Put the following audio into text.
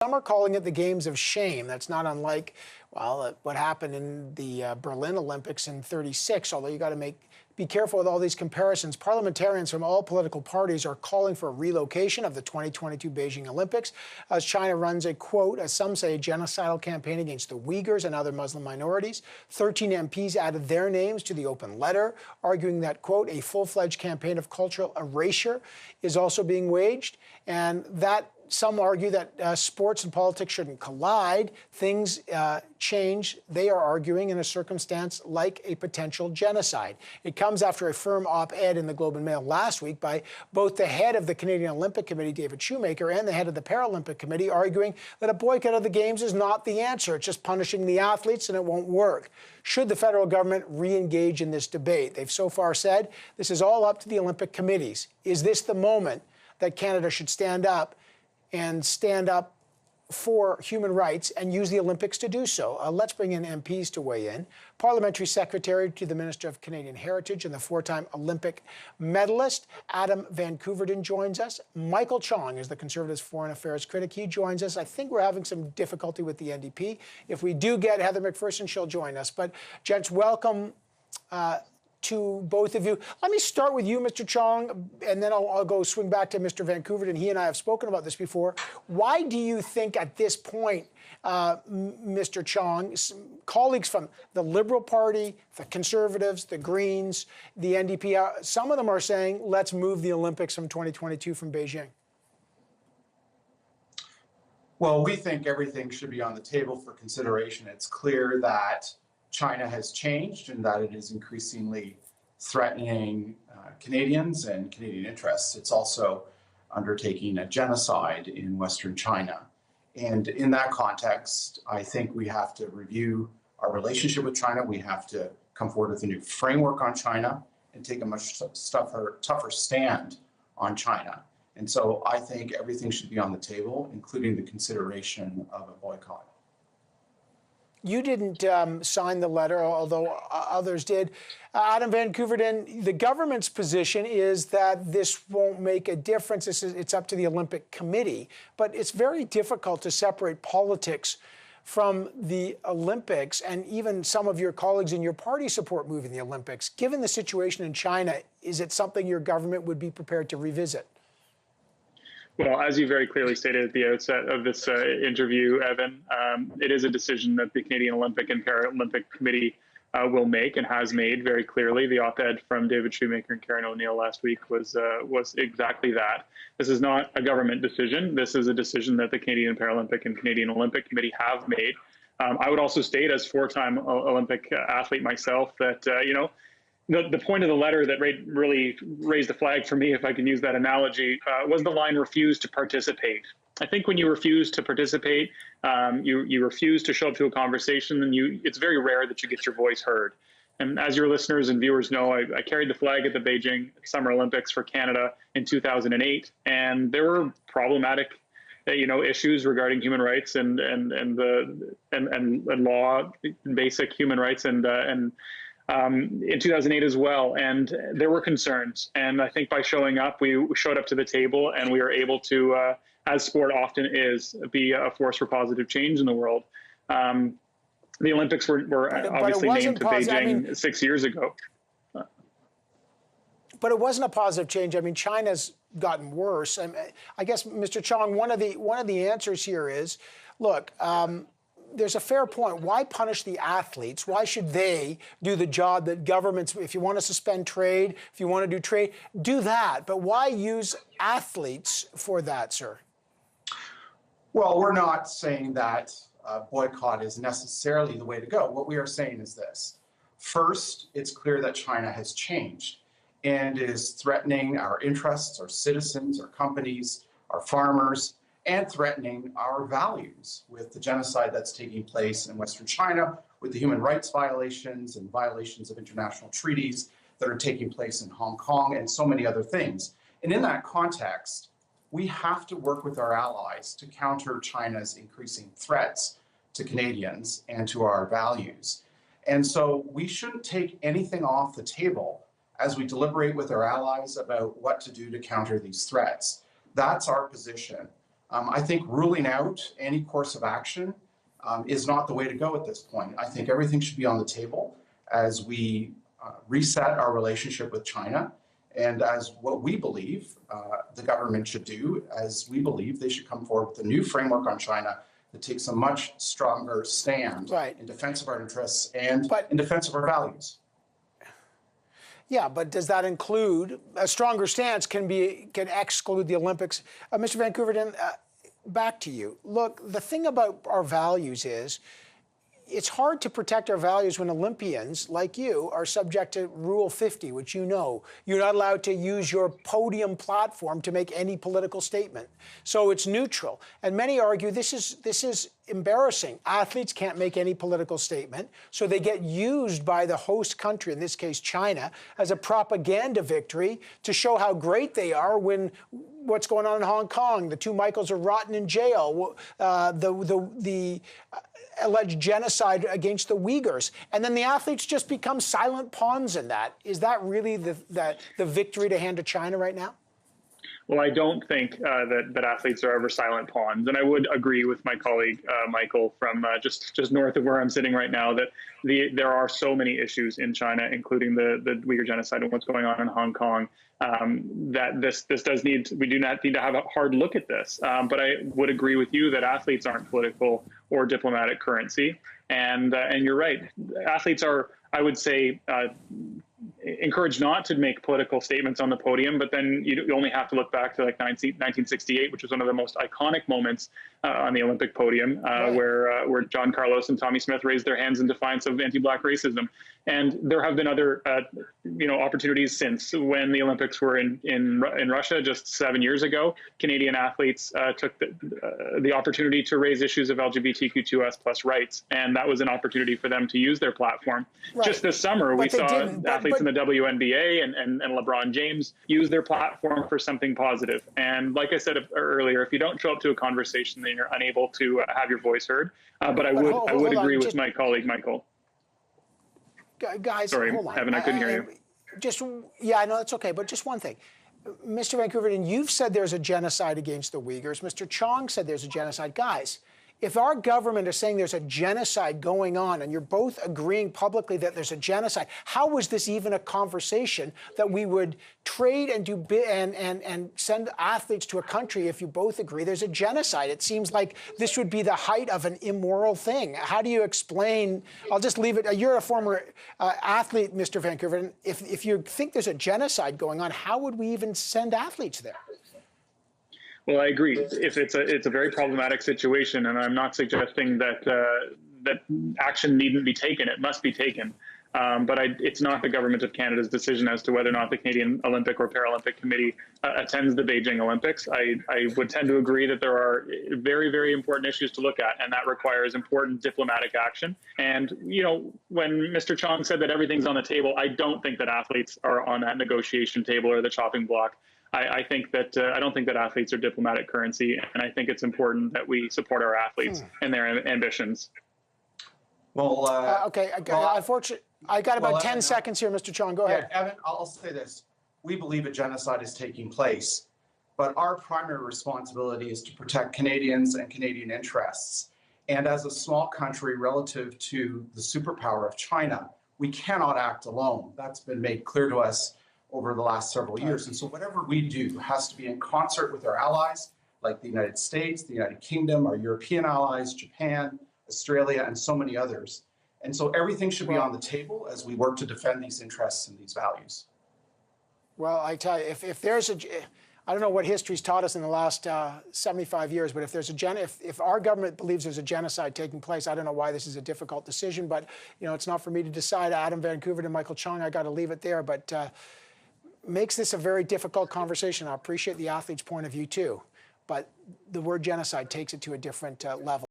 Some are calling it the Games of Shame. That's not unlike, well, what happened in the Berlin Olympics in '36, although you got to be careful with all these comparisons. Parliamentarians from all political parties are calling for a relocation of the 2022 Beijing Olympics as China runs a, quote, as some say, genocidal campaign against the Uyghurs and other Muslim minorities. 13 MPs added their names to the open letter, arguing that, quote, a full-fledged campaign of cultural erasure is also being waged, and that some argue that sports and politics shouldn't collide. Things change, they are arguing, in a circumstance like a potential genocide. It comes after a firm op-ed in the Globe and Mail last week by both the head of the Canadian Olympic Committee, David Shoemaker, and the head of the Paralympic Committee, arguing that a boycott of the Games is not the answer. It's just punishing the athletes and it won't work. Should the federal government re-engage in this debate? They've so far said this is all up to the Olympic committees. Is this the moment that Canada should stand up for human rights and use the Olympics to do so? Let's bring in MPs to weigh in. Parliamentary Secretary to the Minister of Canadian Heritage and the four-time Olympic medalist, Adam Van Koeverden, joins us. Michael Chong is the Conservatives' foreign affairs critic. He joins us. I think we're having some difficulty with the NDP. If we do get Heather McPherson, she'll join us. But, gents, welcome to both of you. Let me start with you, Mr. Chong, and then I'll go swing back to Mr. Van Koeverden. He and I have spoken about this before. Why do you think at this point, Mr. Chong, colleagues from the Liberal Party, the Conservatives, the Greens, the NDP, some of them are saying, let's move the Olympics from 2022 from Beijing? Well, we think everything should be on the table for consideration. It's clear that China has changed and that it is increasingly threatening Canadians and Canadian interests. It's also undertaking a genocide in Western China. And in that context, I think we have to review our relationship with China. We have to come forward with a new framework on China and take a much tougher stand on China. And so I think everything should be on the table, including the consideration of a boycott. You didn't sign the letter, although others did. Adam Van Koeverden, the government's position is that this won't make a difference. It's up to the Olympic Committee. But it's very difficult to separate politics from the Olympics, and even some of your colleagues in your party support moving the Olympics. Given the situation in China, is it something your government would be prepared to revisit? Well, as you very clearly stated at the outset of this interview, Evan, it is a decision that the Canadian Olympic and Paralympic Committee will make and has made very clearly. The op-ed from David Shoemaker and Karen O'Neill last week was exactly that. This is not a government decision. This is a decision that the Canadian Paralympic and Canadian Olympic Committee have made. I would also state, as four-time Olympic athlete myself, that the point of the letter that really raised a flag for me, if I can use that analogy, was the line "refuse to participate." I think when you refuse to participate, you refuse to show up to a conversation, and it's very rare that you get your voice heard. And as your listeners and viewers know, I carried the flag at the Beijing Summer Olympics for Canada in 2008, and there were problematic issues regarding human rights and law, basic human rights in 2008 as well, and there were concerns. And I think by showing up, we showed up to the table, and we were able to, as sport often is, be a force for positive change in the world. The Olympics were obviously named to Beijing 6 years ago. But it wasn't a positive change. I mean, China's gotten worse. I guess, Mr. Chong, one of the answers here is, look, there's a fair point. Why punish the athletes? Why should they do the job that governments, if you want to suspend trade, if you want to do trade, do that. But why use athletes for that, sir? Well, we're not saying that boycott is necessarily the way to go. What we are saying is this. First, it's clear that China has changed and is threatening our interests, our citizens, our companies, our farmers, and threatening our values with the genocide that's taking place in Western China, with the human rights violations and violations of international treaties that are taking place in Hong Kong, and so many other things. And in that context, we have to work with our allies to counter China's increasing threats to Canadians and to our values. And so we shouldn't take anything off the table as we deliberate with our allies about what to do to counter these threats. That's our position. I think ruling out any course of action is not the way to go at this point. I think everything should be on the table as we reset our relationship with China, and as what we believe the government should do, as we believe they should come forward with a new framework on China that takes a much stronger stand in defense of our interests and in defense of our values. Yeah, but does that include a stronger stance? Can exclude the Olympics? Mr. Van Koeverden, back to you. Look, the thing about our values is it's hard to protect our values when Olympians like you are subject to Rule 50, which you know. You're not allowed to use your podium platform to make any political statement. So it's neutral. And many argue this is embarrassing. Athletes can't make any political statement, so they get used by the host country, in this case China, as a propaganda victory to show how great they are when what's going on in Hong Kong. The two Michaels are rotting in jail. The alleged genocide against the Uyghurs. And then the athletes just become silent pawns in that. Is that really the victory to hand to China right now? Well, I don't think that athletes are ever silent pawns. And I would agree with my colleague, Michael, from just north of where I'm sitting right now, that there are so many issues in China, including the Uyghur genocide and what's going on in Hong Kong, that we do not need to have a hard look at this. But I would agree with you that athletes aren't political or diplomatic currency. And you're right. Athletes are, I would say, encouraged not to make political statements on the podium, but then you only have to look back to like 1968, which was one of the most iconic moments on the Olympic podium, where John Carlos and Tommy Smith raised their hands in defiance of anti-Black racism. And there have been other opportunities since. When the Olympics were in Russia just 7 years ago, Canadian athletes took the opportunity to raise issues of LGBTQ2S+ rights, and that was an opportunity for them to use their platform. Just this summer, we saw athletes in the WNBA and LeBron James use their platform for something positive. And like I said earlier, if you don't show up to a conversation, then you're unable to have your voice heard. But I would agree with my colleague, Michael. Guys, sorry, hold on. Evan, I couldn't hear you. Yeah, I know that's okay, but just one thing. Mr. Van Koeverden, you've said there's a genocide against the Uyghurs. Mr. Chong said there's a genocide. Guys, if our government is saying there's a genocide going on and you're both agreeing publicly that there's a genocide, how was this even a conversation that we would trade and and send athletes to a country if you both agree there's a genocide? It seems like this would be the height of an immoral thing. How do you explain? I'll just leave it. You're a former athlete, Mr. Van Koeverden. If you think there's a genocide going on, how would we even send athletes there? Well, I agree. If it's a very problematic situation, and I'm not suggesting that that action needn't be taken. It must be taken. But it's not the government of Canada's decision as to whether or not the Canadian Olympic or Paralympic Committee attends the Beijing Olympics. I would tend to agree that there are very, very important issues to look at, and that requires important diplomatic action. And, when Mr. Chong said that everything's on the table, I don't think that athletes are on that negotiation table or the chopping block. I think that I don't think that athletes are diplomatic currency, and I think it's important that we support our athletes and their ambitions. Well, okay. Unfortunately, I got about 10 seconds here, Mr. Chong. Go ahead. Evan, I'll say this. We believe a genocide is taking place, but our primary responsibility is to protect Canadians and Canadian interests. And as a small country relative to the superpower of China, we cannot act alone. That's been made clear to us over the last several years. And so whatever we do has to be in concert with our allies, like the United States, the United Kingdom, our European allies, Japan, Australia, and so many others. And so everything should be on the table as we work to defend these interests and these values. Well, I tell you, if there's I don't know what history's taught us in the last 75 years, but if our government believes there's a genocide taking place, I don't know why this is a difficult decision, but it's not for me to decide. Adam Van Koeverden and Michael Chong, I got to leave it there, but makes this a very difficult conversation. I appreciate the athlete's point of view too, but the word genocide takes it to a different level.